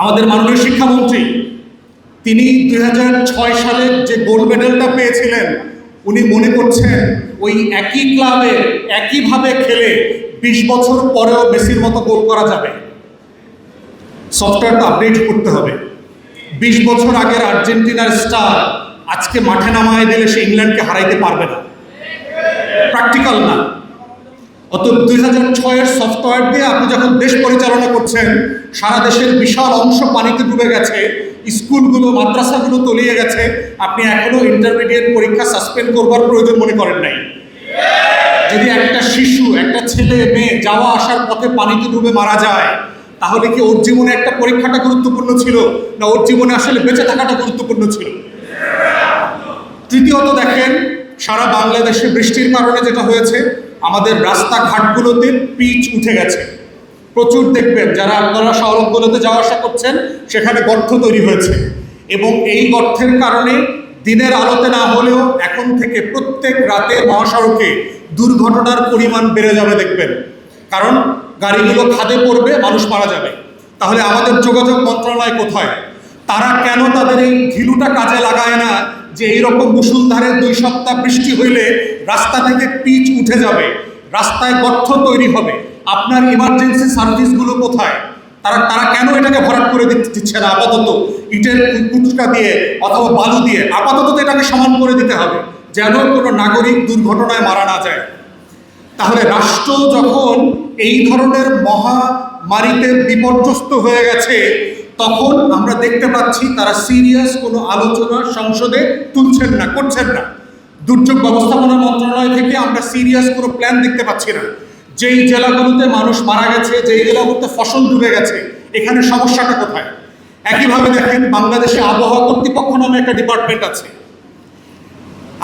আমাদের মাননীয় শিক্ষামন্ত্রী তিনি 2006 সালে যে গোল্ড মেডেলটা পেয়েছিলেন, উনি মনে করছেন ওই একই ক্লাবে একইভাবে খেলে 20 বছর পরেও মেসির মতো গোল করা যাবে। সফটওয়্যারটা আপডেট করতে হবে। 20 বছর আগের আর্জেন্টিনার স্টার আজকে মাঠে নামায় দিলে সে ইংল্যান্ডকে হারাইতে পারবে না, প্র্যাকটিক্যাল না। অতএব 2006-এর সফটওয়্যার দিয়ে আপনি যখন দেশ পরিচালনা করছেন, সারা দেশের বিশাল অংশ পানিতে ডুবে গেছে, স্কুলগুলো মাদ্রাসাগুলো তলিয়ে গেছে, আপনি এখনো ইন্টারমিডিয়েট পরীক্ষা সাসপেন্ড করবার প্রয়োজন মনে করেন নাই। যদি একটা শিশু, একটা ছেলে মেয়ে যাওয়া আসার পথে পানিতে ডুবে মারা যায়, তাহলে কি ওর জীবনে একটা পরীক্ষাটা গুরুত্বপূর্ণ ছিল, না ওর জীবনে আসলে বেঁচে থাকাটা গুরুত্বপূর্ণ ছিল? তৃতীয়ত দেখেন, সারা বাংলাদেশে বৃষ্টির কারণে যেটা হয়েছে, আমাদের রাস্তাঘাটগুলোতে পিচ উঠে গেছে প্রচুর। দেখবেন যারা আপনারা সড়কগুলোতে যাওয়া আসা করছেন, সেখানে গর্ত তৈরি হয়েছে, এবং এই গর্তের কারণে দিনের আলোতে না হলেও এখন থেকে প্রত্যেক রাতে মহাসড়কে দুর্ঘটনার পরিমাণ বেড়ে যাবে দেখবেন। কারণ গাড়িগুলো খাদে পড়বে, মানুষ মারা যাবে। তাহলে আমাদের যোগাযোগ মন্ত্রণালয় কোথায়? তারা কেন তাদের এই ঘিলুটা কাজে লাগায় না যে এইরকম মুষলধারে 2 সপ্তাহ বৃষ্টি হইলে রাস্তা থেকে পিচ উঠে যাবে, রাস্তায় গর্ত তৈরি হবে? আপনার ইমার্জেন্সি সার্ভিসগুলো কোথায়? তারা কেন এটাকে ভরাট করে দিচ্ছে না? আপাতত ইটের কুচকা দিয়ে অথবা বালু দিয়ে আপাতত এটাকে সমান করে দিতে হবে, যেন কোনো নাগরিক দুর্ঘটনায় মারা না যায়। তাহলে রাষ্ট্র যখন এই ধরনের মহামারীতে বিপর্যস্ত হয়ে গেছে, তখন আমরা দেখতে পাচ্ছি তারা সিরিয়াস কোনো আলোচনা সংসদে তুলছেন না, করছেন না। দুর্যোগ ব্যবস্থাপনা মন্ত্রণালয় থেকে আমরা সিরিয়াস কোনো প্ল্যান দেখতে পাচ্ছি না। যেই জেলাগুলোতে মানুষ মারা গেছে, যেই জেলাগুলোতে ফসল ডুবে গেছে, এখানে সমস্যাটা কোথায়? একইভাবে দেখেন, বাংলাদেশে আবহাওয়া কর্তৃপক্ষ নামে একটা ডিপার্টমেন্ট আছে।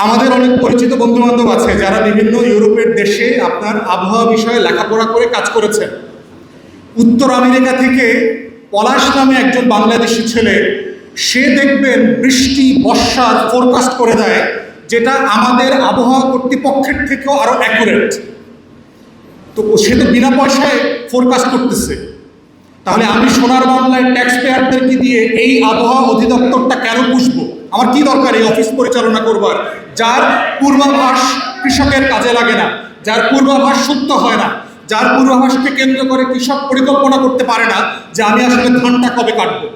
আমাদের অনেক পরিচিত বন্ধু বান্ধব আছে যারা বিভিন্ন ইউরোপের দেশে আপনার আবহাওয়া বিষয়ে লেখাপড়া করে কাজ করেছেন। উত্তর আমেরিকা থেকে পলাশ নামে একজন বাংলাদেশি ছেলে, সে দেখবেন বৃষ্টি বর্ষার ফোরকাস্ট করে দেয়, যেটা আমাদের আবহাওয়া কর্তৃপক্ষের থেকেও আরো অ্যাকুরেট। তো সে তো বিনা পয়সায় ফোরকাস্ট করতেছে। তাহলে আমি সোনার বাংলায় ট্যাক্স পেয়ারদেরকে দিয়ে এই আবহাওয়া অধিদপ্তরটা কেন পুষবো? আমার কি দরকার এই অফিস পরিচালনা করবার, যার পূর্বাভাস কৃষকের কাজে লাগে না, যার পূর্বাভাস সত্য হয় না, যার পূর্বাভাসকে কেন্দ্র করে কৃষক পরিকল্পনা করতে পারে না যে আমি আসলে ধানটা কবে কাটবো।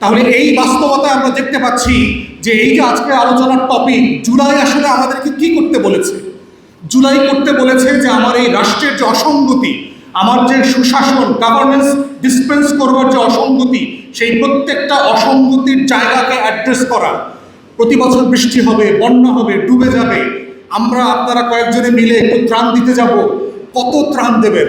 তাহলে এই বাস্তবতায় আমরা দেখতে পাচ্ছি যে এই যে আজকে আলোচনার টপিক, জুলাই আসলে আমাদেরকে কি করতে বলেছে? জুলাই করতে বলেছে যে আমার এই রাষ্ট্রের যে অসঙ্গতি, আমার যে সুশাসন, গভর্নেন্স ডিসপেন্স করবার যে অসঙ্গতি, সেই প্রত্যেকটা অসঙ্গতির জায়গাকে অ্যাড্রেস করা। প্রতি বছর বৃষ্টি হবে, বন্যা হবে, ডুবে যাবে, আমরা আপনারা কয়েকজনে মিলে একটু ত্রাণ দিতে যাব। কত ত্রাণ দেবেন?